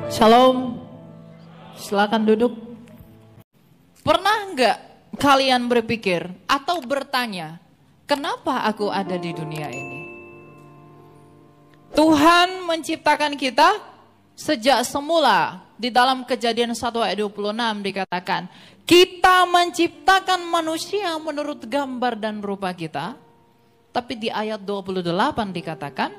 Shalom, silakan duduk. Pernah nggak kalian berpikir atau bertanya, kenapa aku ada di dunia ini? Tuhan menciptakan kita sejak semula. Di dalam Kejadian 1 ayat 26 dikatakan, kita menciptakan manusia menurut gambar dan rupa kita. Tapi di ayat 28 dikatakan,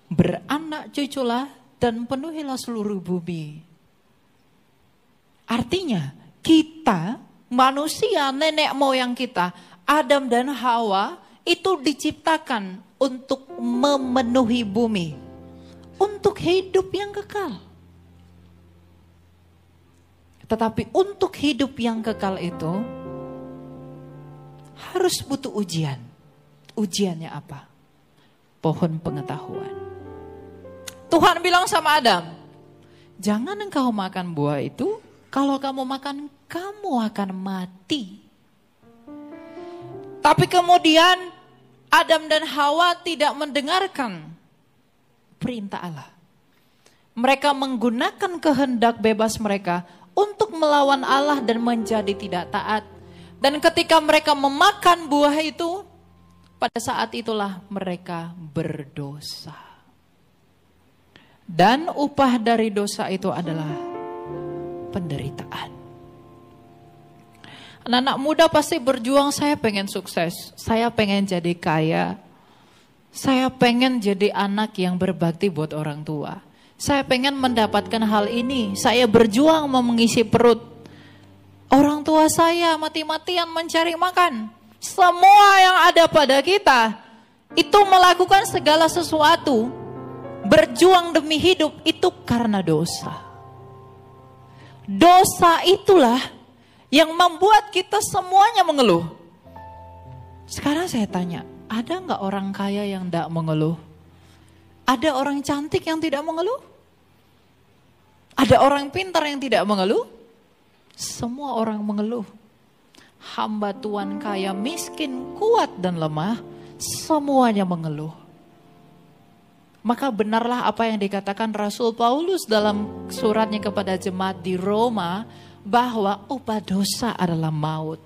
beranak cuculah dan penuhilah seluruh bumi. Artinya kita, manusia, nenek moyang kita, Adam dan Hawa, itu diciptakan untuk memenuhi bumi. Untuk hidup yang kekal. Tetapi untuk hidup yang kekal itu harus butuh ujian. Ujiannya apa? Pohon pengetahuan. Tuhan bilang sama Adam, jangan engkau makan buah itu, kalau kamu makan, kamu akan mati. Tapi kemudian Adam dan Hawa tidak mendengarkan perintah Allah. Mereka menggunakan kehendak bebas mereka untuk melawan Allah dan menjadi tidak taat. Dan ketika mereka memakan buah itu, pada saat itulah mereka berdosa. Dan upah dari dosa itu adalah penderitaan. Anak-anak muda pasti berjuang, saya pengen sukses, saya pengen jadi kaya, saya pengen jadi anak yang berbakti buat orang tua. Saya pengen mendapatkan hal ini, saya berjuang mau mengisi perut. Orang tua saya mati-matian mencari makan. Semua yang ada pada kita itu melakukan segala sesuatu, berjuang demi hidup itu karena dosa. Dosa itulah yang membuat kita semuanya mengeluh. Sekarang saya tanya, ada nggak orang kaya yang tidak mengeluh? Ada orang cantik yang tidak mengeluh? Ada orang pintar yang tidak mengeluh? Semua orang mengeluh. Hamba Tuhan kaya, miskin, kuat dan lemah, semuanya mengeluh. Maka benarlah apa yang dikatakan Rasul Paulus dalam suratnya kepada jemaat di Roma, bahwa upah dosa adalah maut.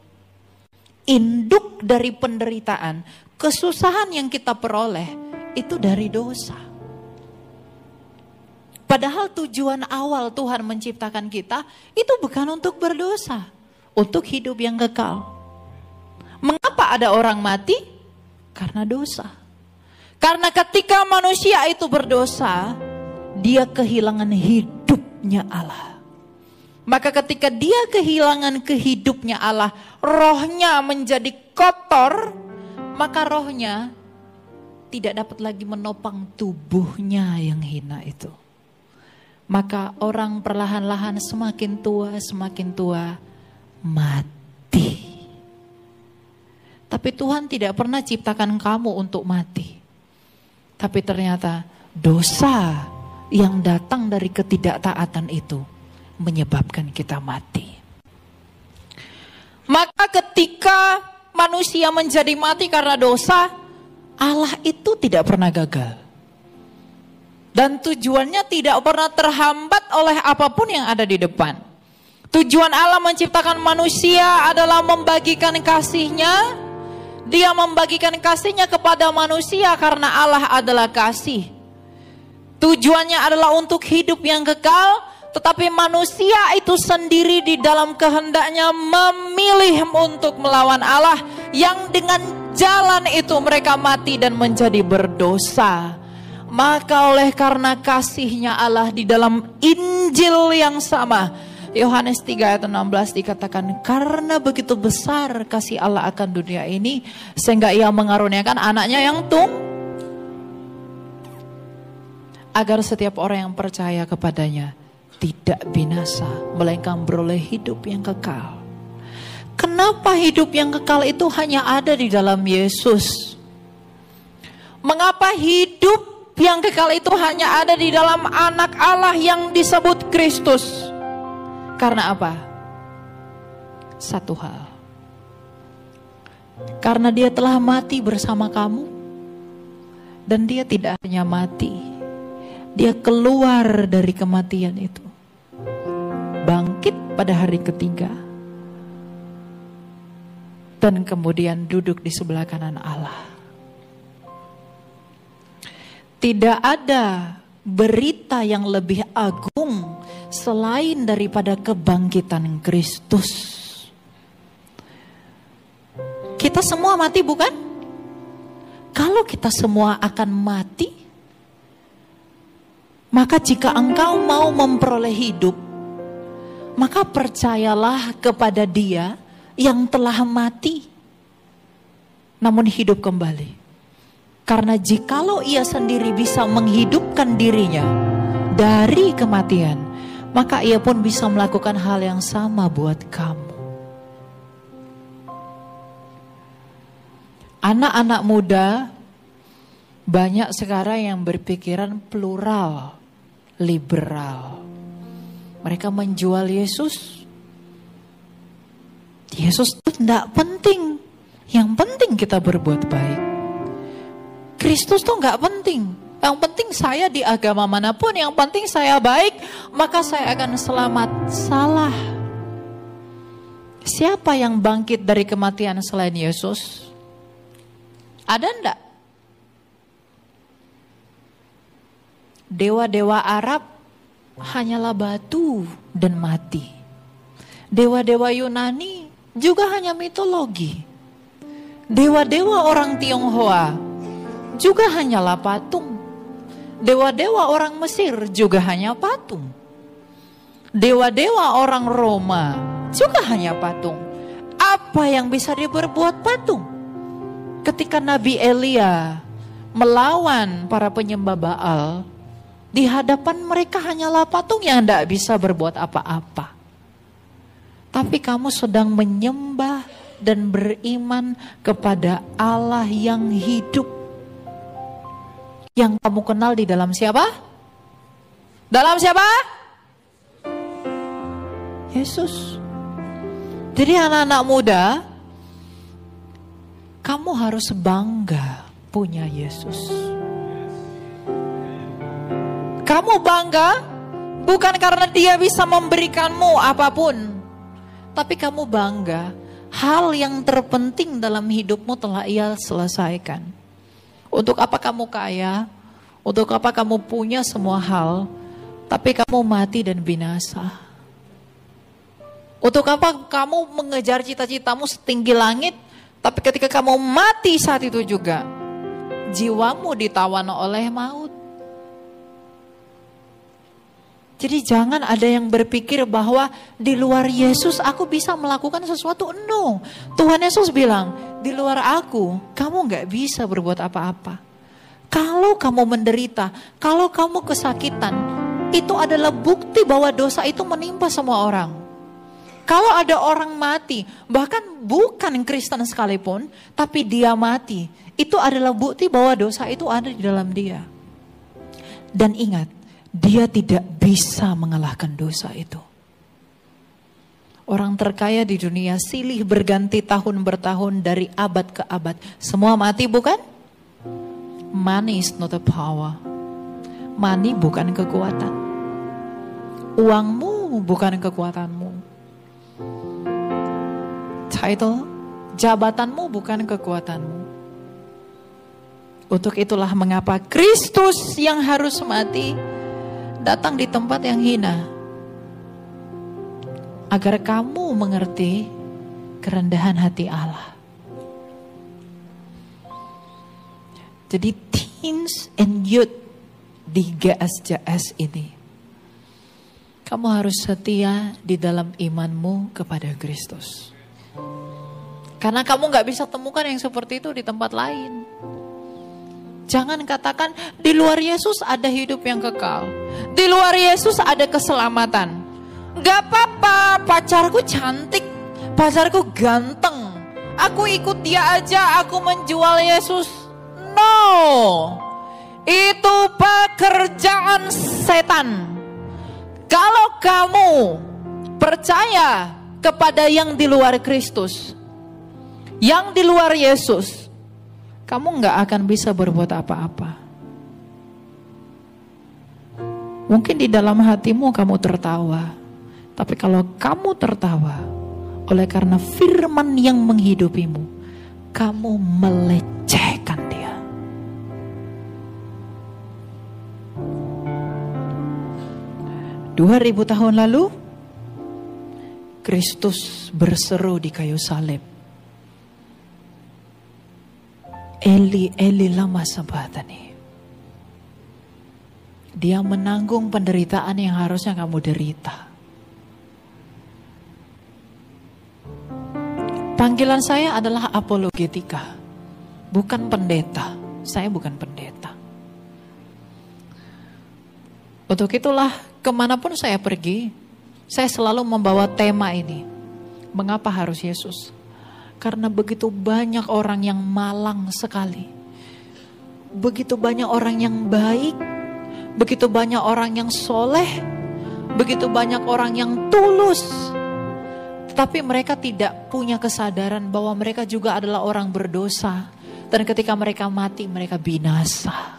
Induk dari penderitaan, kesusahan yang kita peroleh, itu dari dosa. Padahal tujuan awal Tuhan menciptakan kita itu bukan untuk berdosa, untuk hidup yang kekal. Mengapa ada orang mati? Karena dosa. Karena ketika manusia itu berdosa, dia kehilangan hidupnya Allah. Maka ketika dia kehilangan kehidupnya Allah, rohnya menjadi kotor, maka rohnya tidak dapat lagi menopang tubuhnya yang hina itu. Maka orang perlahan-lahan semakin tua mati. Tapi Tuhan tidak pernah ciptakan kamu untuk mati. Tapi ternyata dosa yang datang dari ketidaktaatan itu menyebabkan kita mati. Maka ketika manusia menjadi mati karena dosa, Allah itu tidak pernah gagal. Dan tujuannya tidak pernah terhambat oleh apapun yang ada di depan. Tujuan Allah menciptakan manusia adalah membagikan kasih-Nya. Dia membagikan kasih-Nya kepada manusia karena Allah adalah kasih. Tujuannya adalah untuk hidup yang kekal, tetapi manusia itu sendiri di dalam kehendaknya memilih untuk melawan Allah, yang dengan jalan itu mereka mati dan menjadi berdosa. Maka oleh karena kasih-Nya Allah di dalam Injil yang sama, Yohanes 3 ayat 16 dikatakan, karena begitu besar kasih Allah akan dunia ini, sehingga Ia mengaruniakan anaknya yang agar setiap orang yang percaya kepadanya tidak binasa, melainkan beroleh hidup yang kekal. Kenapa hidup yang kekal itu hanya ada di dalam Yesus? Mengapa hidup yang kekal itu hanya ada di dalam anak Allah yang disebut Kristus? Karena apa? Satu hal. Karena Dia telah mati bersama kamu. Dan Dia tidak hanya mati, Dia keluar dari kematian itu, bangkit pada hari ketiga, dan kemudian duduk di sebelah kanan Allah. Tidak ada berita yang lebih agung selain daripada kebangkitan Kristus. Kita semua mati, bukan? Kalau kita semua akan mati, maka jika engkau mau memperoleh hidup, maka percayalah kepada Dia yang telah mati namun hidup kembali. Karena jikalau Ia sendiri bisa menghidupkan dirinya dari kematian, maka Ia pun bisa melakukan hal yang sama buat kamu. Anak-anak muda banyak sekarang yang berpikiran plural, liberal. Mereka menjual Yesus. Yesus itu tidak penting. Yang penting kita berbuat baik. Kristus tuh nggak penting. Yang penting saya di agama manapun, yang penting saya baik, maka saya akan selamat. Salah. Siapa yang bangkit dari kematian selain Yesus? Ada enggak? Dewa-dewa Arab hanyalah batu dan mati. Dewa-dewa Yunani juga hanya mitologi. Dewa-dewa orang Tionghoa juga hanyalah patung. Dewa-dewa orang Mesir juga hanya patung. Dewa-dewa orang Roma juga hanya patung. Apa yang bisa diperbuat patung? Ketika Nabi Elia melawan para penyembah Baal, di hadapan mereka hanyalah patung yang tidak bisa berbuat apa-apa. Tapi kamu sedang menyembah dan beriman kepada Allah yang hidup. Yang kamu kenal di dalam siapa? Dalam siapa? Yesus. Jadi anak-anak muda, kamu harus bangga punya Yesus. Kamu bangga bukan karena Dia bisa memberikanmu apapun, tapi kamu bangga hal yang terpenting dalam hidupmu telah Ia selesaikan. Untuk apa kamu kaya? Untuk apa kamu punya semua hal, tapi kamu mati dan binasa? Untuk apa kamu mengejar cita-citamu setinggi langit, tapi ketika kamu mati saat itu juga, jiwamu ditawan oleh maut? Jadi jangan ada yang berpikir bahwa di luar Yesus aku bisa melakukan sesuatu. No, Tuhan Yesus bilang, di luar aku kamu gak bisa berbuat apa-apa. Kalau kamu menderita, kalau kamu kesakitan, itu adalah bukti bahwa dosa itu menimpa semua orang. Kalau ada orang mati, bahkan bukan Kristen sekalipun, tapi dia mati, itu adalah bukti bahwa dosa itu ada di dalam dia. Dan ingat, Dia tidak bisa mengalahkan dosa itu. Orang terkaya di dunia silih berganti tahun bertahun dari abad ke abad. Semua mati, bukan? Money is not a power. Money bukan kekuatan. Uangmu bukan kekuatanmu. Title, jabatanmu bukan kekuatanmu. Untuk itulah mengapa Kristus yang harus mati datang di tempat yang hina, agar kamu mengerti kerendahan hati Allah. Jadi teens and youth di GSJS ini, kamu harus setia di dalam imanmu kepada Kristus. Karena kamu gak bisa temukan yang seperti itu di tempat lain. Jangan katakan di luar Yesus ada hidup yang kekal. Di luar Yesus ada keselamatan. Gak apa-apa, pacarku cantik, pacarku ganteng, aku ikut dia aja, aku menjual Yesus. No, itu pekerjaan setan. Kalau kamu percaya kepada yang di luar Kristus, yang di luar Yesus, kamu gak akan bisa berbuat apa-apa. Mungkin di dalam hatimu kamu tertawa. Tapi kalau kamu tertawa oleh karena firman yang menghidupimu, kamu melecehkan dia. Dua 2000 tahun lalu, Kristus berseru di kayu salib. Eli, Eli lama sabachthani. Dia menanggung penderitaan yang harusnya kamu derita. Panggilan saya adalah apologetika, bukan pendeta. Saya bukan pendeta. Untuk itulah kemanapun saya pergi, saya selalu membawa tema ini. Mengapa harus Yesus? Karena begitu banyak orang yang malang sekali. Begitu banyak orang yang baik. Begitu banyak orang yang soleh, begitu banyak orang yang tulus, tetapi mereka tidak punya kesadaran bahwa mereka juga adalah orang berdosa. Dan ketika mereka mati, mereka binasa.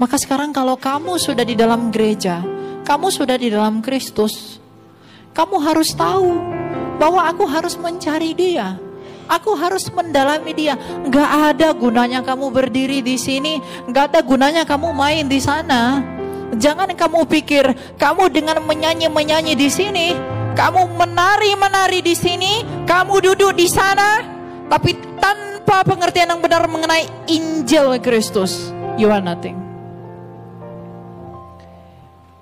Maka sekarang kalau kamu sudah di dalam gereja, kamu sudah di dalam Kristus, kamu harus tahu bahwa aku harus mencari Dia. Aku harus mendalami Dia. Gak ada gunanya kamu berdiri di sini. Gak ada gunanya kamu main di sana. Jangan kamu pikir kamu dengan menyanyi di sini, kamu menari di sini, kamu duduk di sana, tapi tanpa pengertian yang benar mengenai Injil Kristus, you are nothing.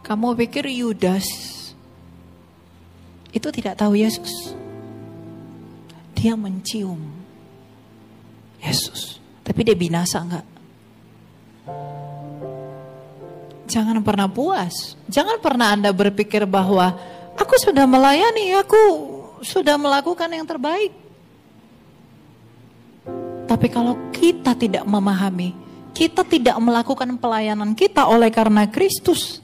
Kamu pikir Yudas itu tidak tahu Yesus? Dia mencium Yesus, tapi dia binasa enggak? Jangan pernah puas. Jangan pernah Anda berpikir bahwa aku sudah melayani, aku sudah melakukan yang terbaik. Tapi kalau kita tidak memahami, kita tidak melakukan pelayanan kita oleh karena Kristus.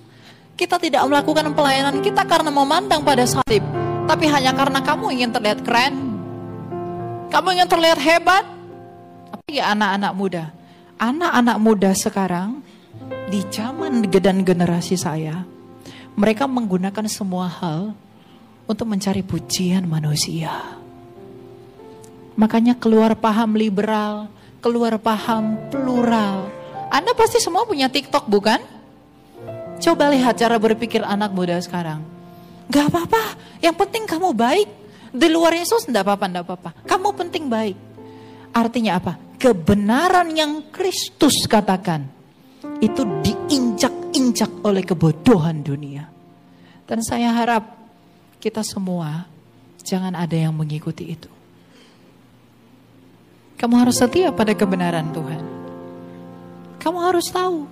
Kita tidak melakukan pelayanan kita karena memandang pada salib, tapi hanya karena kamu ingin terlihat keren. Kamu ingin terlihat hebat. Apalagi anak-anak muda. Anak-anak muda sekarang, di zaman dan generasi saya, mereka menggunakan semua hal untuk mencari pujian manusia. Makanya keluar paham liberal, keluar paham plural. Anda pasti semua punya TikTok, bukan? Coba lihat cara berpikir anak muda sekarang. Gak apa-apa, yang penting kamu baik. Di luar Yesus enggak apa-apa. Kamu penting baik. Artinya apa? Kebenaran yang Kristus katakan itu diinjak-injak oleh kebodohan dunia. Dan saya harap kita semua jangan ada yang mengikuti itu. Kamu harus setia pada kebenaran Tuhan. Kamu harus tahu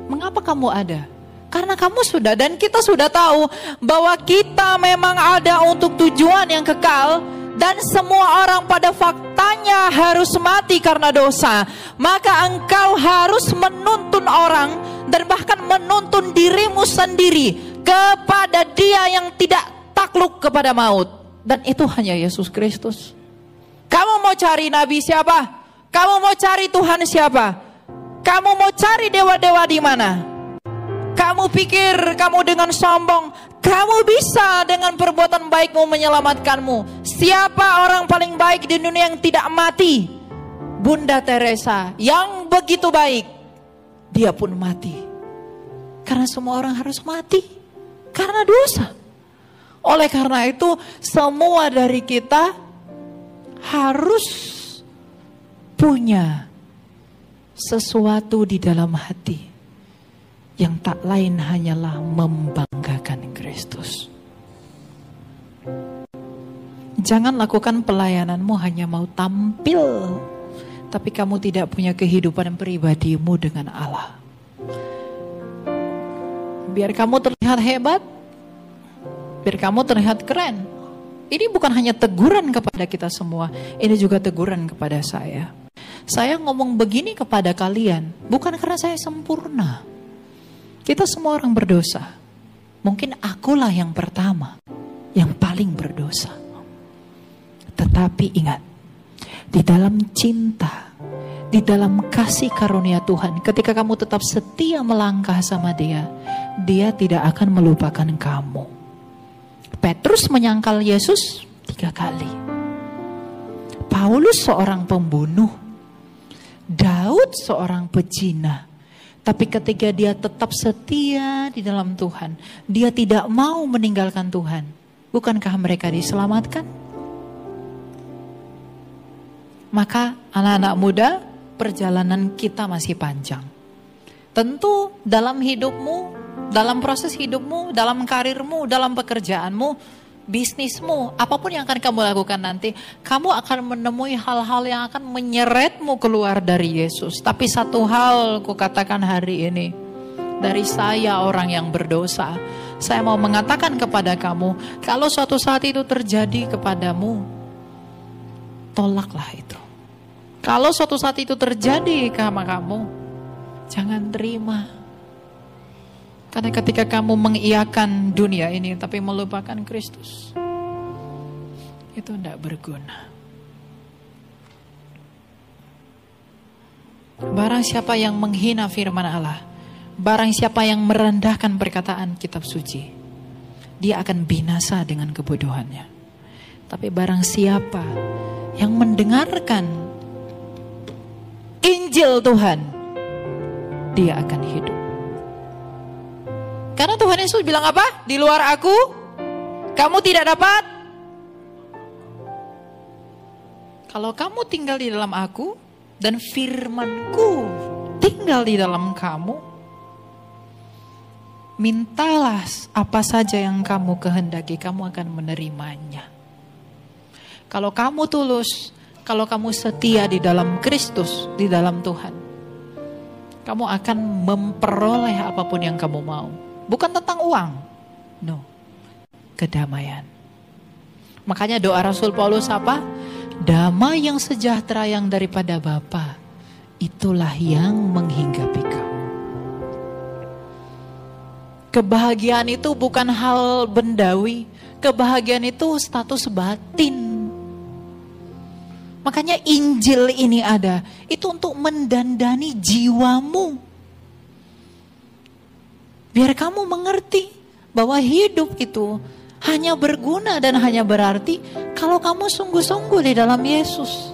mengapa kamu ada. Karena kamu sudah dan kita sudah tahu bahwa kita memang ada untuk tujuan yang kekal. Dan semua orang pada faktanya harus mati karena dosa. Maka engkau harus menuntun orang dan bahkan menuntun dirimu sendiri kepada Dia yang tidak takluk kepada maut. Dan itu hanya Yesus Kristus. Kamu mau cari nabi siapa? Kamu mau cari Tuhan siapa? Kamu mau cari dewa-dewa di mana? Kamu pikir kamu dengan sombong, kamu bisa dengan perbuatan baikmu menyelamatkanmu. Siapa orang paling baik di dunia yang tidak mati? Bunda Teresa yang begitu baik. Dia pun mati. Karena semua orang harus mati. Karena dosa. Oleh karena itu semua dari kita harus punya sesuatu di dalam hati. Yang tak lain hanyalah membanggakan Kristus. Jangan lakukan pelayananmu hanya mau tampil, tapi kamu tidak punya kehidupan pribadimu dengan Allah. Biar kamu terlihat hebat, biar kamu terlihat keren. Ini bukan hanya teguran kepada kita semua, ini juga teguran kepada saya. Saya ngomong begini kepada kalian, bukan karena saya sempurna. Kita semua orang berdosa. Mungkin akulah yang pertama, yang paling berdosa. Tetapi ingat, di dalam cinta, di dalam kasih karunia Tuhan, ketika kamu tetap setia melangkah sama Dia, Dia tidak akan melupakan kamu. Petrus menyangkal Yesus 3 kali. Paulus seorang pembunuh. Daud seorang pezina. Tapi ketika dia tetap setia di dalam Tuhan, dia tidak mau meninggalkan Tuhan. Bukankah mereka diselamatkan? Maka anak-anak muda, perjalanan kita masih panjang. Tentu dalam hidupmu, dalam proses hidupmu, dalam karirmu, dalam pekerjaanmu, bisnismu, apapun yang akan kamu lakukan nanti, kamu akan menemui hal-hal yang akan menyeretmu keluar dari Yesus. Tapi satu hal ku katakan hari ini, dari saya orang yang berdosa, saya mau mengatakan kepada kamu, kalau suatu saat itu terjadi kepadamu, tolaklah itu. Kalau suatu saat itu terjadi sama kamu, jangan terima. Karena ketika kamu mengiyakan dunia ini tapi melupakan Kristus, itu tidak berguna. Barang siapa yang menghina firman Allah, barang siapa yang merendahkan perkataan kitab suci, dia akan binasa dengan kebodohannya. Tapi barang siapa yang mendengarkan Injil Tuhan, dia akan hidup. Karena Tuhan Yesus bilang apa? Di luar aku, kamu tidak dapat. Kalau kamu tinggal di dalam aku, dan firmanku tinggal di dalam kamu, mintalah apa saja yang kamu kehendaki, kamu akan menerimanya. Kalau kamu tulus, kalau kamu setia di dalam Kristus, di dalam Tuhan, kamu akan memperoleh apapun yang kamu mau. Bukan tentang uang, no, kedamaian. Makanya doa Rasul Paulus apa? Damai yang sejahtera yang daripada Bapa, itulah yang menghinggapi kamu. Kebahagiaan itu bukan hal bendawi, kebahagiaan itu status batin. Makanya Injil ini ada, itu untuk mendandani jiwamu. Biar kamu mengerti bahwa hidup itu hanya berguna dan hanya berarti kalau kamu sungguh-sungguh di dalam Yesus.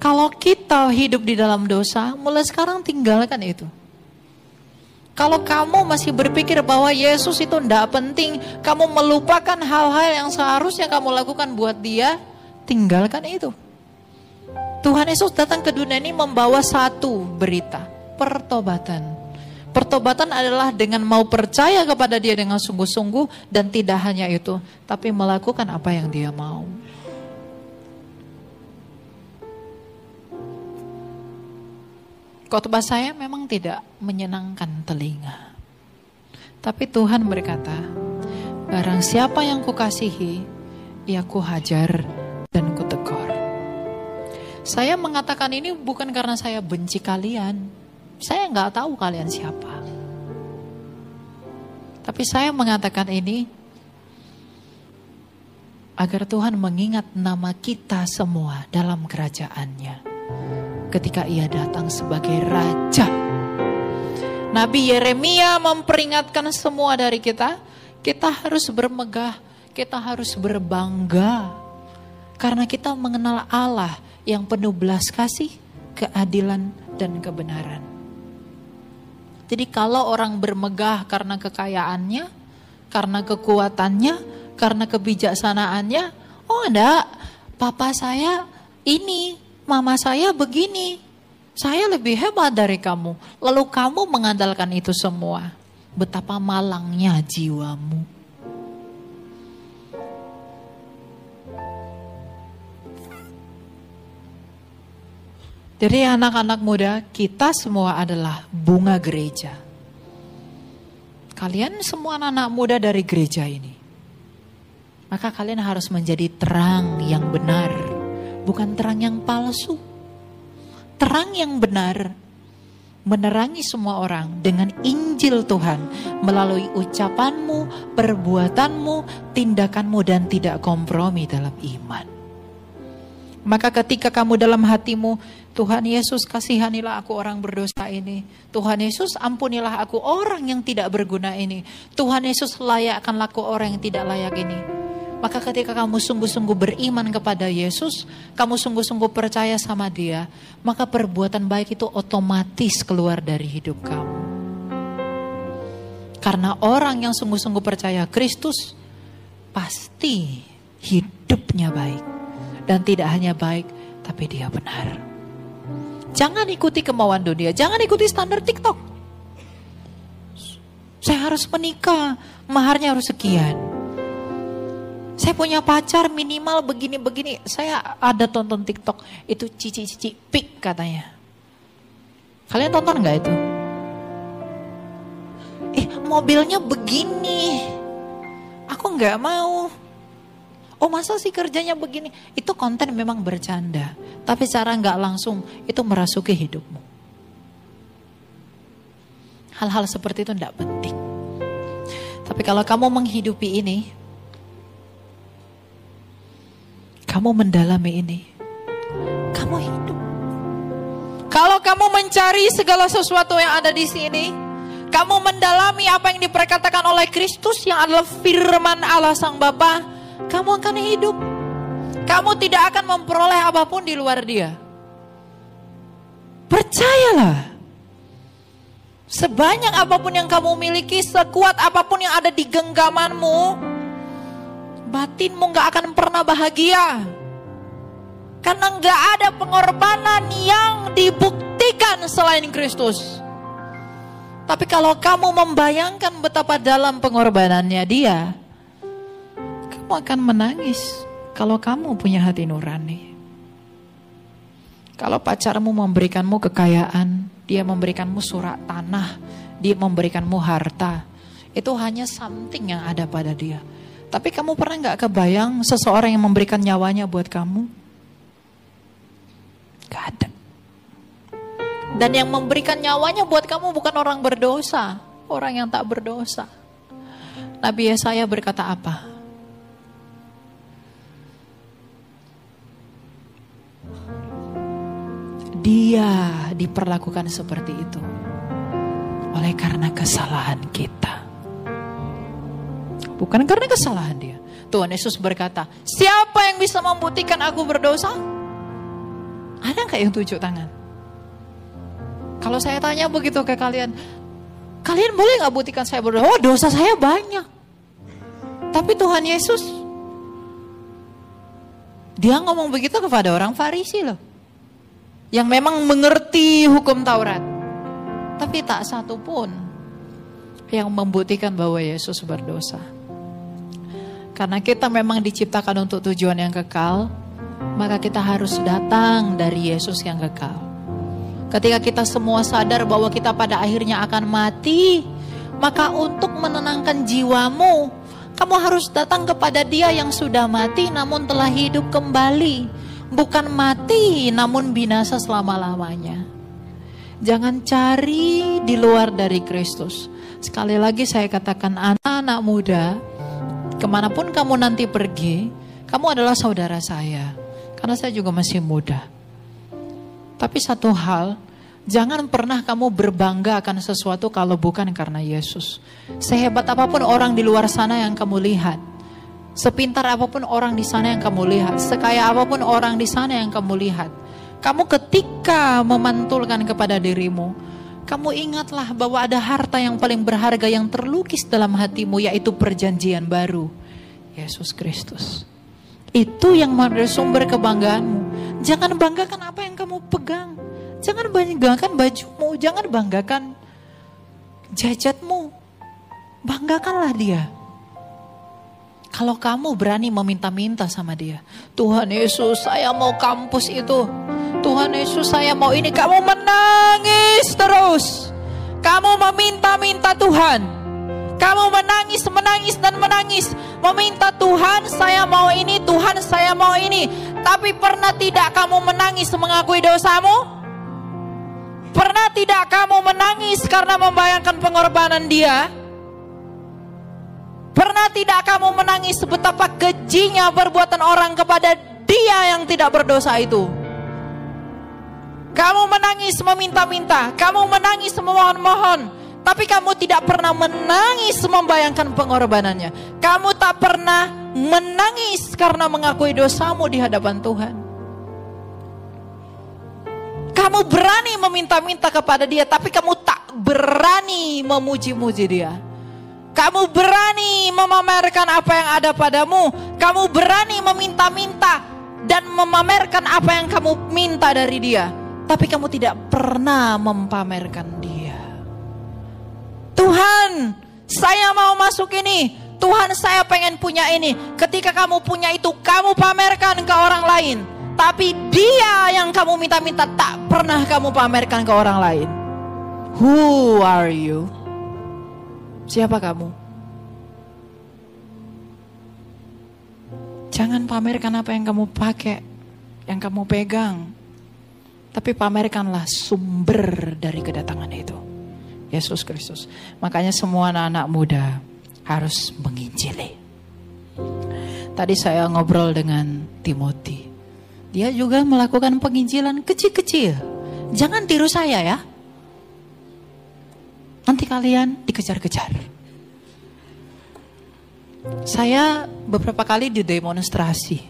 Kalau kita hidup di dalam dosa, mulai sekarang tinggalkan itu. Kalau kamu masih berpikir bahwa Yesus itu tidak penting, kamu melupakan hal-hal yang seharusnya kamu lakukan buat Dia, tinggalkan itu. Tuhan Yesus datang ke dunia ini membawa satu berita, pertobatan. Pertobatan adalah dengan mau percaya kepada Dia dengan sungguh-sungguh, dan tidak hanya itu, tapi melakukan apa yang Dia mau. Khotbah saya memang tidak menyenangkan telinga. Tapi Tuhan berkata, barang siapa yang kukasihi, ia kuhajar dan kutegur. Saya mengatakan ini bukan karena saya benci kalian. Saya nggak tahu kalian siapa. Tapi saya mengatakan ini agar Tuhan mengingat nama kita semua dalam kerajaan-Nya ketika Ia datang sebagai Raja. Nabi Yeremia memperingatkan semua dari kita harus bermegah, kita harus berbangga. Karena kita mengenal Allah yang penuh belas kasih, keadilan, dan kebenaran. Jadi kalau orang bermegah karena kekayaannya, karena kekuatannya, karena kebijaksanaannya, oh enggak, papa saya ini, mama saya begini, saya lebih hebat dari kamu. Lalu kamu mengandalkan itu semua. Betapa malangnya jiwamu. Jadi anak-anak muda, kita semua adalah bunga gereja. Kalian semua anak-anak muda dari gereja ini. Maka kalian harus menjadi terang yang benar, bukan terang yang palsu. Terang yang benar, menerangi semua orang dengan Injil Tuhan melalui ucapanmu, perbuatanmu, tindakanmu, dan tidak kompromi dalam iman. Maka ketika kamu dalam hatimu Tuhan Yesus, kasihanilah aku orang berdosa ini. Tuhan Yesus, ampunilah aku orang yang tidak berguna ini. Tuhan Yesus, layakkanlah aku orang yang tidak layak ini. Maka ketika kamu sungguh-sungguh beriman kepada Yesus, kamu sungguh-sungguh percaya sama Dia, maka perbuatan baik itu otomatis keluar dari hidup kamu. Karena orang yang sungguh-sungguh percaya Kristus, pasti hidupnya baik. Dan tidak hanya baik, tapi dia benar. Jangan ikuti kemauan dunia, jangan ikuti standar TikTok. Saya harus menikah, maharnya harus sekian. Saya punya pacar minimal begini-begini. Saya ada tonton TikTok, itu cici-cici pik katanya. Kalian tonton gak itu? Mobilnya begini. Aku gak mau. Oh masa sih kerjanya begini? Itu konten memang bercanda. Tapi secara gak langsung itu merasuki hidupmu. Hal-hal seperti itu gak penting. Tapi kalau kamu menghidupi ini, kamu mendalami ini, kamu hidup. Kalau kamu mencari segala sesuatu yang ada di sini, kamu mendalami apa yang diperkatakan oleh Kristus yang adalah firman Allah Sang Bapa, kamu akan hidup. Kamu tidak akan memperoleh apapun di luar Dia. Percayalah. Sebanyak apapun yang kamu miliki, sekuat apapun yang ada di genggamanmu, batinmu gak akan pernah bahagia. Karena gak ada pengorbanan yang dibuktikan selain Kristus. Tapi kalau kamu membayangkan betapa dalam pengorbanannya Dia, kamu akan menangis. Kalau kamu punya hati nurani. Kalau pacarmu memberikanmu kekayaan, dia memberikanmu surat tanah, dia memberikanmu harta, itu hanya something yang ada pada dia. Tapi kamu pernah gak kebayang seseorang yang memberikan nyawanya buat kamu? Gak ada. Dan yang memberikan nyawanya buat kamu bukan orang berdosa, orang yang tak berdosa. Nabi Yesaya berkata apa? Dia diperlakukan seperti itu oleh karena kesalahan kita. Bukan karena kesalahan dia. Tuhan Yesus berkata, siapa yang bisa membuktikan aku berdosa? Ada gak yang tunjuk tangan? Kalau saya tanya begitu ke kalian, kalian boleh gak buktikan saya berdosa? Oh dosa saya banyak. Tapi Tuhan Yesus, Dia ngomong begitu kepada orang Farisi loh. Yang memang mengerti hukum Taurat. Tapi tak satu pun yang membuktikan bahwa Yesus berdosa. Karena kita memang diciptakan untuk tujuan yang kekal, maka kita harus datang dari Yesus yang kekal. Ketika kita semua sadar bahwa kita pada akhirnya akan mati, maka untuk menenangkan jiwamu, kamu harus datang kepada Dia yang sudah mati namun telah hidup kembali. Bukan mati namun binasa selama-lamanya. Jangan cari di luar dari Kristus. Sekali lagi saya katakan, anak-anak muda, kemanapun kamu nanti pergi, kamu adalah saudara saya. Karena saya juga masih muda. Tapi satu hal, jangan pernah kamu berbangga akan sesuatu kalau bukan karena Yesus. Sehebat apapun orang di luar sana yang kamu lihat, sepintar apapun orang di sana yang kamu lihat, sekaya apapun orang di sana yang kamu lihat, kamu ketika memantulkan kepada dirimu, kamu ingatlah bahwa ada harta yang paling berharga yang terlukis dalam hatimu, yaitu perjanjian baru, Yesus Kristus. Itu yang menjadi sumber kebanggaanmu. Jangan banggakan apa yang kamu pegang. Jangan banggakan bajumu, jangan banggakan jajatmu. Banggakanlah Dia. Kalau kamu berani meminta-minta sama Dia, Tuhan Yesus saya mau kampus itu, Tuhan Yesus saya mau ini, kamu menangis terus, kamu meminta-minta Tuhan, kamu menangis dan menangis, meminta Tuhan saya mau ini, Tuhan saya mau ini. Tapi pernah tidak kamu menangis mengakui dosamu? Pernah tidak kamu menangis karena membayangkan pengorbanan Dia? Pernah tidak kamu menangis betapa kejinya perbuatan orang kepada Dia yang tidak berdosa itu? Kamu menangis meminta-minta, kamu menangis memohon-mohon, tapi kamu tidak pernah menangis membayangkan pengorbanannya. Kamu tak pernah menangis karena mengakui dosamu di hadapan Tuhan. Kamu berani meminta-minta kepada Dia, tapi kamu tak berani memuji-muji Dia. Kamu berani memamerkan apa yang ada padamu. Kamu berani meminta-minta dan memamerkan apa yang kamu minta dari Dia, tapi kamu tidak pernah mempamerkan Dia. Tuhan, saya mau masuk ini. Tuhan, saya pengen punya ini. Ketika kamu punya itu, kamu pamerkan ke orang lain. Tapi Dia yang kamu minta-minta tak pernah kamu pamerkan ke orang lain. Who are you? Siapa kamu? Jangan pamerkan apa yang kamu pakai, yang kamu pegang. Tapi pamerkanlah sumber dari kedatangan itu, Yesus Kristus. Makanya semua anak-anak muda harus menginjili. Tadi saya ngobrol dengan Timothy. Dia juga melakukan penginjilan kecil-kecil. Jangan tiru saya ya. Nanti kalian dikejar-kejar. Saya beberapa kali didemonstrasi.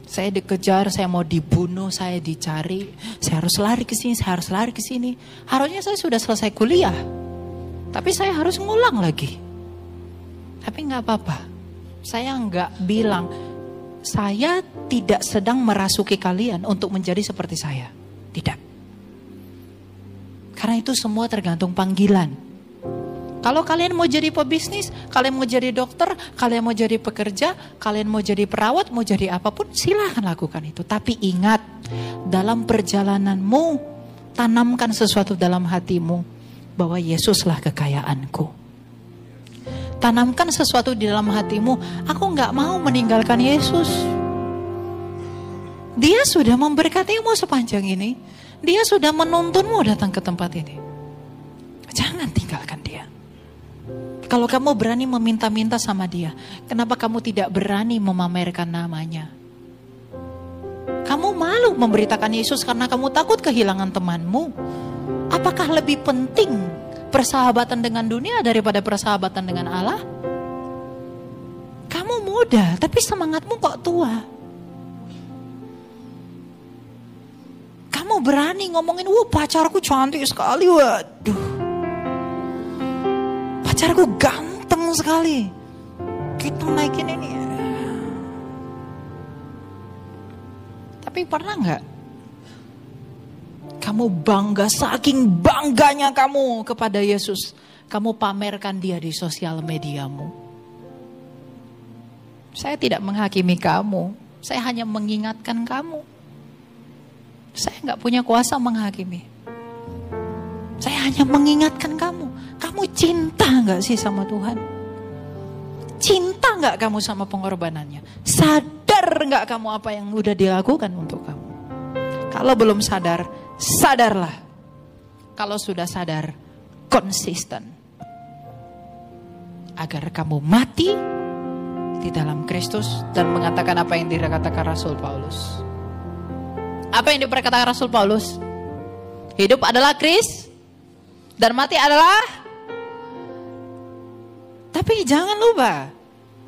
Saya dikejar, saya mau dibunuh, saya dicari. Saya harus lari ke sini, saya harus lari ke sini. Harusnya saya sudah selesai kuliah. Tapi saya harus ngulang lagi. Tapi nggak apa-apa. Saya nggak bilang, saya tidak sedang merasuki kalian untuk menjadi seperti saya. Tidak. Karena itu semua tergantung panggilan. Kalau kalian mau jadi pebisnis, kalian mau jadi dokter, kalian mau jadi pekerja, kalian mau jadi perawat, mau jadi apapun, silahkan lakukan itu. Tapi ingat, dalam perjalananmu, tanamkan sesuatu dalam hatimu, bahwa Yesuslah kekayaanku. Tanamkan sesuatu di dalam hatimu, aku gak mau meninggalkan Yesus. Dia sudah memberkatimu sepanjang ini. Dia sudah menuntunmu datang ke tempat ini. Jangan tinggalkan Dia. Kalau kamu berani meminta-minta sama Dia, kenapa kamu tidak berani memamerkan namanya? Kamu malu memberitakan Yesus karena kamu takut kehilangan temanmu. Apakah lebih penting persahabatan dengan dunia daripada persahabatan dengan Allah? Kamu muda, tapi semangatmu kok tua. Kamu berani ngomongin, pacarku cantik sekali, waduh. Pacarku ganteng sekali. Kita naikin ini. Tapi pernah gak kamu bangga, saking bangganya kamu kepada Yesus, kamu pamerkan Dia di sosial mediamu? Saya tidak menghakimi kamu. Saya hanya mengingatkan kamu. Saya gak punya kuasa menghakimi. Saya hanya mengingatkan kamu. Kamu cinta gak sih sama Tuhan? Cinta gak kamu sama pengorbanannya? Sadar gak kamu apa yang udah dilakukan untuk kamu? Kalau belum sadar, sadarlah. Kalau sudah sadar, konsisten. Agar kamu mati di dalam Kristus dan mengatakan apa yang dikatakan Rasul Paulus. Apa yang diperkatakan Rasul Paulus? Hidup adalah Kristus dan mati adalah. Tapi jangan lupa,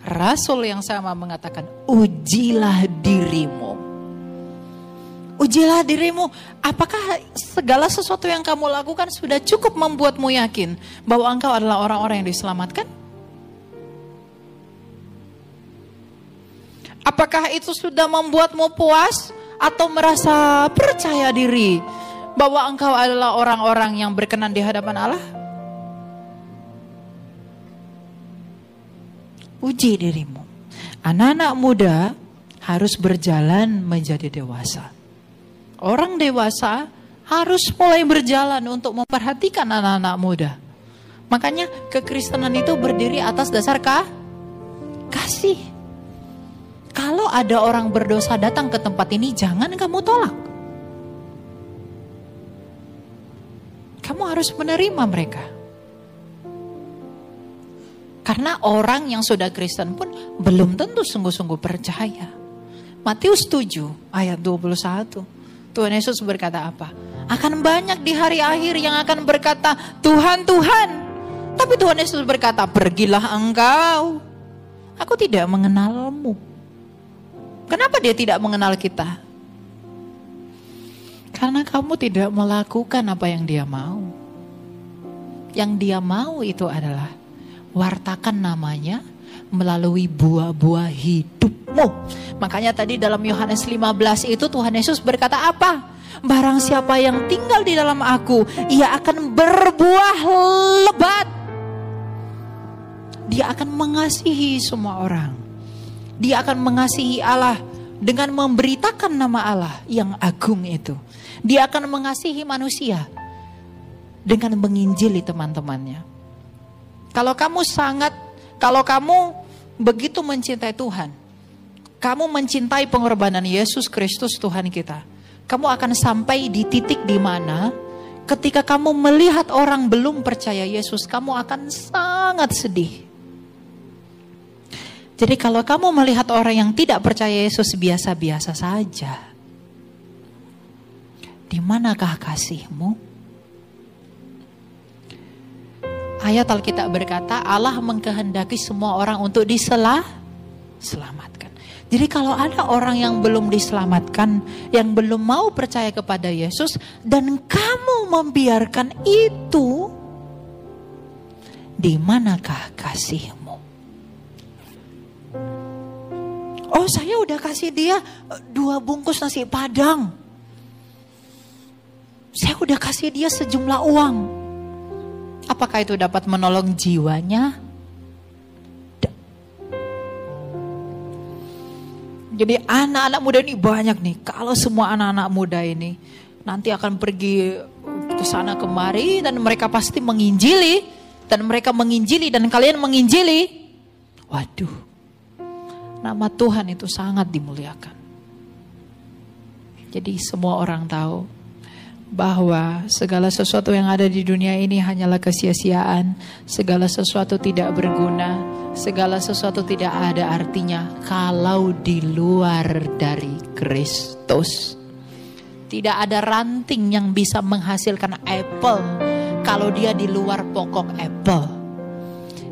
Rasul yang sama mengatakan, ujilah dirimu. Ujilah dirimu, apakah segala sesuatu yang kamu lakukan sudah cukup membuatmu yakin bahwa engkau adalah orang-orang yang diselamatkan? Apakah itu sudah membuatmu puas atau merasa percaya diri bahwa engkau adalah orang-orang yang berkenan di hadapan Allah? Uji dirimu. Anak-anak muda harus berjalan menjadi dewasa. Orang dewasa harus mulai berjalan untuk memperhatikan anak-anak muda. Makanya kekristenan itu berdiri atas dasar kasih. Kalau ada orang berdosa datang ke tempat ini, jangan kamu tolak. Kamu harus menerima mereka. Karena orang yang sudah Kristen pun belum tentu sungguh-sungguh percaya. Matius 7 ayat 21. Tuhan Yesus berkata apa? Akan banyak di hari akhir yang akan berkata, Tuhan, Tuhan. Tapi Tuhan Yesus berkata, pergilah engkau. Aku tidak mengenalmu. Kenapa dia tidak mengenal kita? Karena kamu tidak melakukan apa yang dia mau. Yang dia mau itu adalah wartakan namanya melalui buah-buah hidupmu. Makanya tadi dalam Yohanes 15 itu Tuhan Yesus berkata apa? Barang siapa yang tinggal di dalam aku, ia akan berbuah lebat. Dia akan mengasihi semua orang. Dia akan mengasihi Allah dengan memberitakan nama Allah yang agung itu. Dia akan mengasihi manusia dengan menginjili teman-temannya. Kalau kamu begitu mencintai Tuhan, kamu mencintai pengorbanan Yesus Kristus Tuhan kita, kamu akan sampai di titik di mana ketika kamu melihat orang belum percaya Yesus, kamu akan sangat sedih. Jadi kalau kamu melihat orang yang tidak percaya Yesus biasa-biasa saja, di manakah kasihmu? Ayat Alkitab berkata, Allah mengkehendaki semua orang untuk diselamatkan. Jadi kalau ada orang yang belum diselamatkan, yang belum mau percaya kepada Yesus, dan kamu membiarkan itu, di manakah kasihmu? Oh, saya udah kasih dia 2 bungkus nasi padang. Saya udah kasih dia sejumlah uang. Apakah itu dapat menolong jiwanya? Jadi anak-anak muda ini banyak nih. Kalau semua anak-anak muda ini nanti akan pergi ke sana kemari dan mereka pasti menginjili, dan mereka menginjili dan kalian menginjili. Waduh, nama Tuhan itu sangat dimuliakan. Jadi semua orang tahu bahwa segala sesuatu yang ada di dunia ini hanyalah kesia-siaan, segala sesuatu tidak berguna, segala sesuatu tidak ada artinya kalau di luar dari Kristus. Tidak ada ranting yang bisa menghasilkan apel kalau dia di luar pokok apel.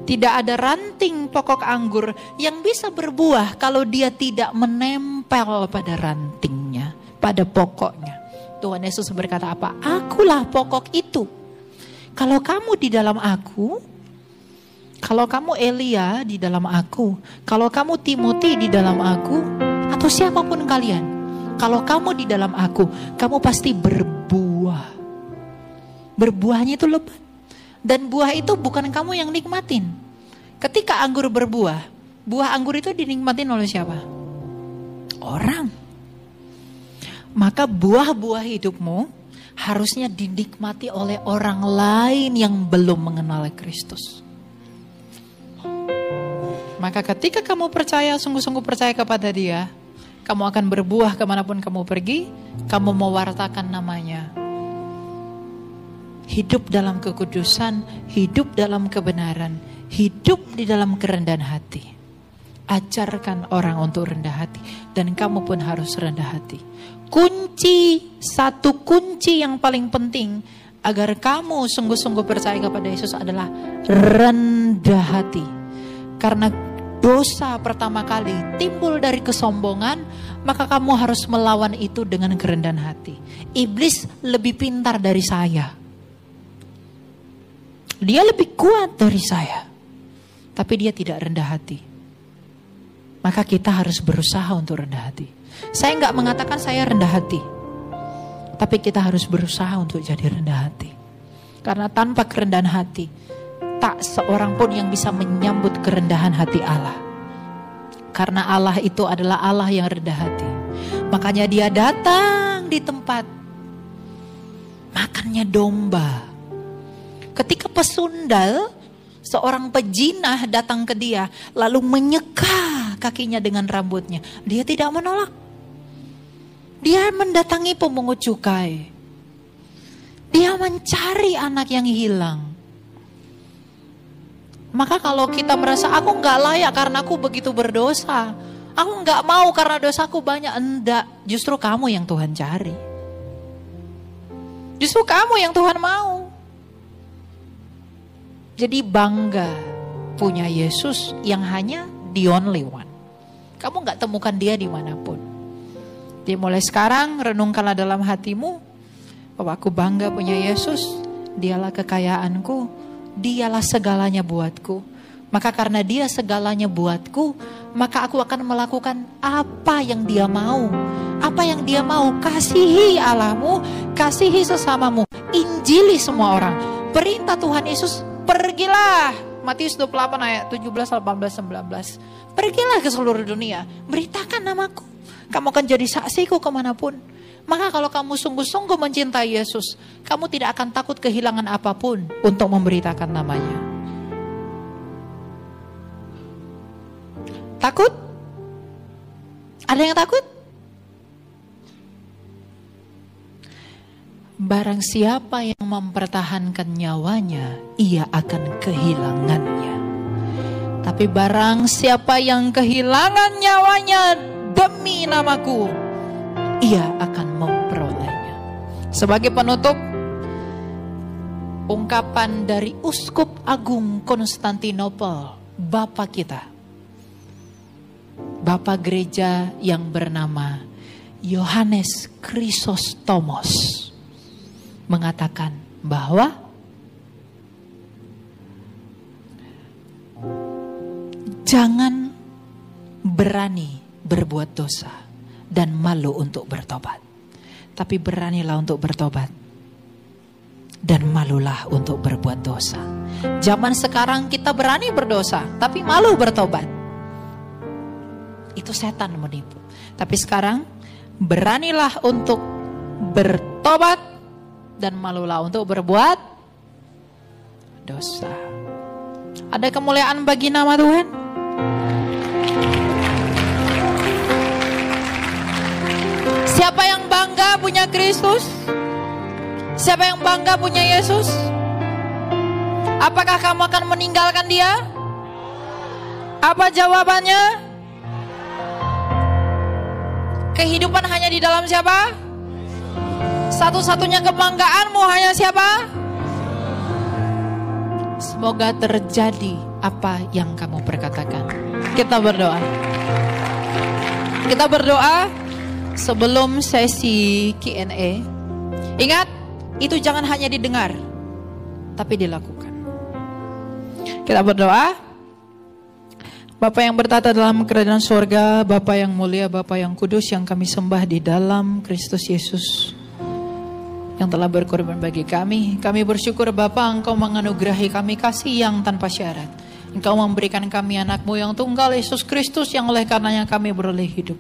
Tidak ada ranting pokok anggur yang bisa berbuah kalau dia tidak menempel pada rantingnya, pada pokoknya. Tuhan Yesus berkata apa? Akulah pokok itu. Kalau kamu di dalam aku, kalau kamu Elia di dalam aku, kalau kamu Timothy di dalam aku, atau siapapun kalian, kalau kamu di dalam aku, kamu pasti berbuah. Berbuahnya itu lebat. Dan buah itu bukan kamu yang nikmatin. Ketika anggur berbuah, buah anggur itu dinikmatin oleh siapa? Orang. Maka buah-buah hidupmu harusnya dinikmati oleh orang lain yang belum mengenal Kristus. Maka ketika kamu percaya, sungguh-sungguh percaya kepada Dia, kamu akan berbuah kemanapun kamu pergi, kamu mewartakan namanya. Hidup dalam kekudusan, hidup dalam kebenaran, hidup di dalam kerendahan hati. Ajarkan orang untuk rendah hati, dan kamu pun harus rendah hati. Satu kunci yang paling penting agar kamu sungguh-sungguh percaya kepada Yesus adalah rendah hati. Karena dosa pertama kali timbul dari kesombongan, maka kamu harus melawan itu dengan kerendahan hati. Iblis lebih pintar dari saya. Dia lebih kuat dari saya. Tapi dia tidak rendah hati. Maka kita harus berusaha untuk rendah hati. Saya enggak mengatakan saya rendah hati. Tapi kita harus berusaha untuk jadi rendah hati. Karena tanpa kerendahan hati, tak seorang pun yang bisa menyambut kerendahan hati Allah. Karena Allah itu adalah Allah yang rendah hati. Makanya Dia datang di tempat makannya domba. Ketika pesundal, seorang pejinah datang ke Dia, lalu menyeka kakinya dengan rambutnya, Dia tidak menolak. Dia mendatangi pemungut cukai. Dia mencari anak yang hilang. Maka kalau kita merasa aku gak layak karena aku begitu berdosa, aku gak mau karena dosaku banyak, enggak, justru kamu yang Tuhan cari. Justru kamu yang Tuhan mau. Jadi bangga punya Yesus yang hanya the only one. Kamu gak temukan dia dimanapun. Jadi mulai sekarang renungkanlah dalam hatimu, bahwa aku bangga punya Yesus. Dialah kekayaanku, dialah segalanya buatku. Maka karena dia segalanya buatku, maka aku akan melakukan apa yang dia mau. Apa yang dia mau, kasihi Allahmu, kasihi sesamamu, injili semua orang. Perintah Tuhan Yesus, pergilah. Matius 28 ayat 17, 18, 19. Pergilah ke seluruh dunia, beritakan namaku. Kamu akan jadi saksiku kemanapun. Maka kalau kamu sungguh-sungguh mencintai Yesus, kamu tidak akan takut kehilangan apapun untuk memberitakan namanya. Takut? Ada yang takut? Barang siapa yang mempertahankan nyawanya, ia akan kehilangannya. Tapi barang siapa yang kehilangan nyawanya demi namaku, ia akan memperolehnya. Sebagai penutup, ungkapan dari Uskup Agung Konstantinopel, Bapa kita, Bapa Gereja yang bernama Yohanes Chrysostomos, mengatakan bahwa jangan berani berbuat dosa dan malu untuk bertobat. Tapi beranilah untuk bertobat dan malulah untuk berbuat dosa. Zaman sekarang kita berani berdosa tapi malu bertobat. Itu setan menipu. Tapi sekarang beranilah untuk bertobat dan malulah untuk berbuat dosa. Ada kemuliaan bagi nama Tuhan. Siapa yang bangga punya Kristus? Siapa yang bangga punya Yesus? Apakah kamu akan meninggalkan dia? Apa jawabannya? Kehidupan hanya di dalam siapa? Satu-satunya kebanggaanmu hanya siapa? Semoga terjadi apa yang kamu perkatakan. Kita berdoa. Kita berdoa sebelum sesi Q&A. Ingat, itu jangan hanya didengar, tapi dilakukan. Kita berdoa. Bapa yang bertata dalam kerajaan surga, Bapa yang mulia, Bapa yang kudus yang kami sembah di dalam Kristus Yesus yang telah berkorban bagi kami. Kami bersyukur Bapa, Engkau menganugerahi kami kasih yang tanpa syarat. Engkau memberikan kami anak-Mu yang tunggal, Yesus Kristus, yang oleh karenanya kami beroleh hidup.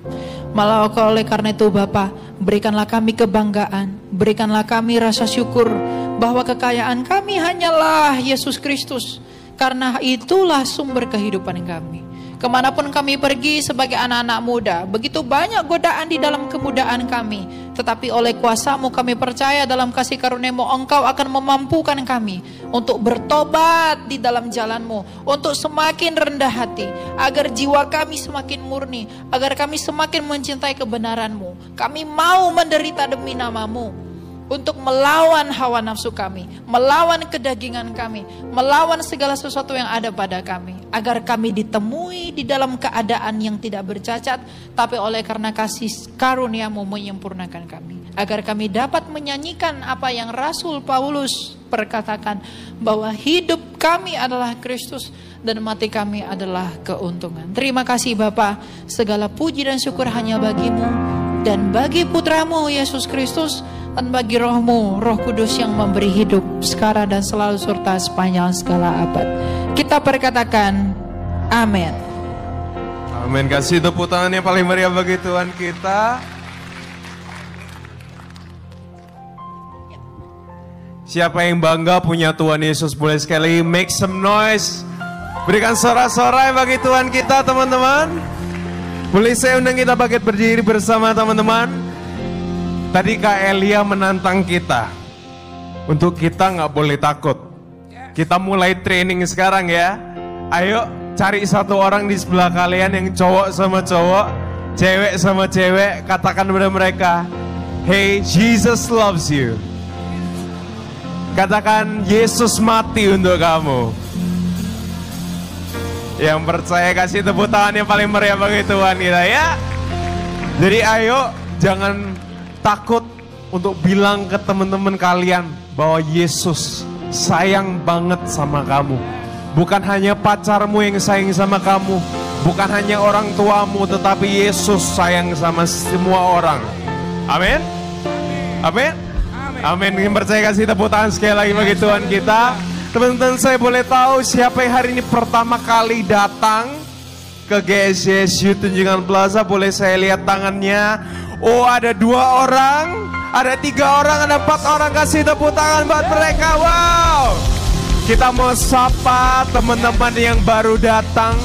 Malah oleh karena itu Bapa, berikanlah kami kebanggaan, berikanlah kami rasa syukur bahwa kekayaan kami hanyalah Yesus Kristus. Karena itulah sumber kehidupan kami. Kemanapun kami pergi sebagai anak-anak muda, begitu banyak godaan di dalam kemudaan kami. Tetapi oleh kuasa-Mu kami percaya dalam kasih karunia-Mu, Engkau akan memampukan kami untuk bertobat di dalam jalan-Mu, untuk semakin rendah hati, agar jiwa kami semakin murni, agar kami semakin mencintai kebenaran-Mu. Kami mau menderita demi nama-Mu, untuk melawan hawa nafsu kami, melawan kedagingan kami, melawan segala sesuatu yang ada pada kami, agar kami ditemui di dalam keadaan yang tidak bercacat, tapi oleh karena kasih karunia-Mu menyempurnakan kami, agar kami dapat menyanyikan apa yang Rasul Paulus perkatakan, bahwa hidup kami adalah Kristus dan mati kami adalah keuntungan. Terima kasih Bapa, segala puji dan syukur hanya bagi-Mu dan bagi Putra-Mu Yesus Kristus, dan bagi Roh-Mu, Roh Kudus yang memberi hidup sekarang dan selalu serta sepanjang segala abad. Kita perkatakan amin. Amin. Kasih tepuk tangan yang paling meriah bagi Tuhan kita. Siapa yang bangga punya Tuhan Yesus, boleh sekali make some noise. Berikan sorak-sorai bagi Tuhan kita, teman-teman. Boleh saya undang kita bangkit berdiri bersama, teman-teman. Tadi Kak Elia menantang kita untuk kita nggak boleh takut. Kita mulai training sekarang ya. Ayo cari satu orang di sebelah kalian yang cowok sama cowok, cewek sama cewek. Katakan kepada mereka, hey, Jesus loves you. Katakan, Yesus mati untuk kamu. Yang percaya kasih tepuk tangan yang paling meriah bagi Tuhan kita ya. Jadi ayo jangan takut untuk bilang ke teman-teman kalian bahwa Yesus sayang banget sama kamu. Bukan hanya pacarmu yang sayang sama kamu, bukan hanya orang tuamu, tetapi Yesus sayang sama semua orang. Amin. Amin. Amin. Yang percaya kasih tepuk tangan sekali lagi bagi Tuhan kita. Teman-teman, saya boleh tahu siapa yang hari ini pertama kali datang ke GSCSU Tunjungan Plaza? Boleh saya lihat tangannya? Oh, ada 2 orang, ada 3 orang, ada 4 orang. Kasih tepuk tangan buat mereka. Wow. Kita mau sapa teman-teman yang baru datang.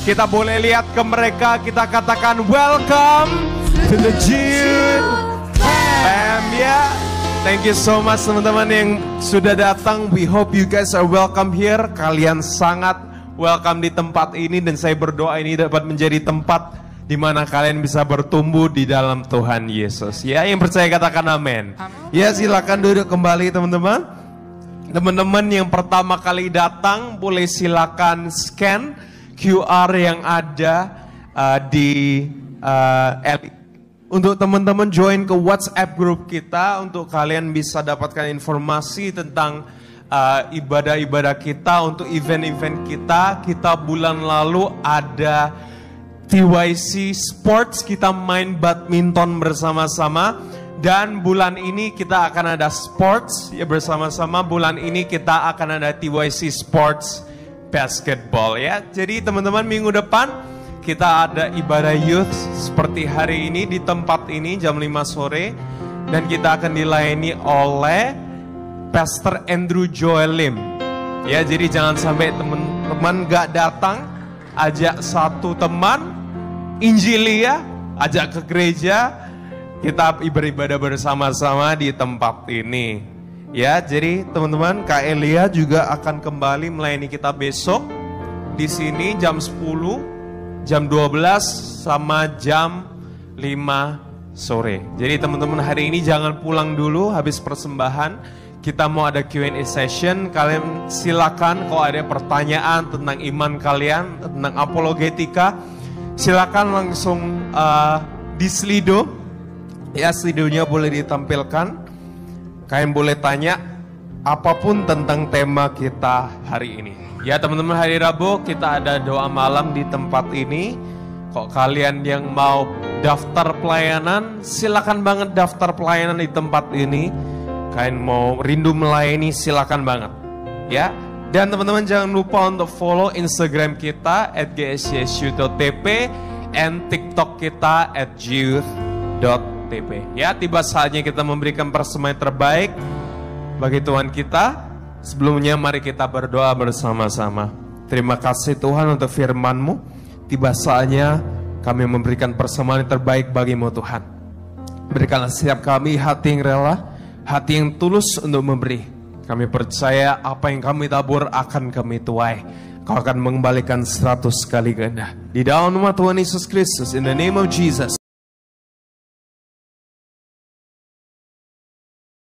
Kita boleh lihat ke mereka. Kita katakan welcome to the Jude Fam ya. Thank you so much teman-teman yang sudah datang. We hope you guys are welcome here. Kalian sangat welcome di tempat ini. Dan saya berdoa ini dapat menjadi tempat di mana kalian bisa bertumbuh di dalam Tuhan Yesus. Ya, yang percaya katakan amin. Ya, silakan duduk kembali teman-teman. Teman-teman yang pertama kali datang boleh silakan scan QR yang ada di untuk teman-teman join ke WhatsApp group kita untuk kalian bisa dapatkan informasi tentang ibadah-ibadah kita untuk event-event kita. Kita bulan lalu ada TYC Sports, kita main badminton bersama-sama. Dan bulan ini kita akan ada sports ya bersama-sama. Bulan ini kita akan ada TYC Sports Basketball ya. Jadi teman-teman minggu depan kita ada ibadah youth seperti hari ini di tempat ini jam 5 sore. Dan kita akan dilayani oleh Pastor Andrew Joel Lim. Ya, jadi jangan sampai teman-teman gak datang. Ajak satu teman, injili ya, ajak ke gereja. Kita beribadah bersama-sama di tempat ini. Ya, jadi teman-teman, Kak Elia juga akan kembali melayani kita besok di sini jam 10. Jam 12 sama jam 5 sore. Jadi teman-teman hari ini jangan pulang dulu habis persembahan. Kita mau ada Q&A session. Kalian silakan kalau ada pertanyaan tentang iman kalian, tentang apologetika, silakan langsung di Slido. Ya, Slidonya boleh ditampilkan. Kalian boleh tanya apapun tentang tema kita hari ini. Ya teman-teman, hari Rabu kita ada doa malam di tempat ini. Kok kalian yang mau daftar pelayanan, silakan banget daftar pelayanan di tempat ini. Kalian mau rindu melayani, silakan banget. Ya, dan teman-teman jangan lupa untuk follow Instagram kita @gscsu.tp and TikTok kita @youth.tp. Ya, tiba saatnya kita memberikan persembahan terbaik bagi Tuhan kita. Sebelumnya mari kita berdoa bersama-sama. Terima kasih Tuhan untuk firman-Mu. Tiba saatnya kami memberikan persembahan terbaik bagi-Mu Tuhan. Berikanlah setiap kami hati yang rela, hati yang tulus untuk memberi. Kami percaya apa yang kami tabur akan kami tuai. Kau akan mengembalikan 100 kali ganda. Di dalam nama Tuhan Yesus Kristus, in the name of Jesus.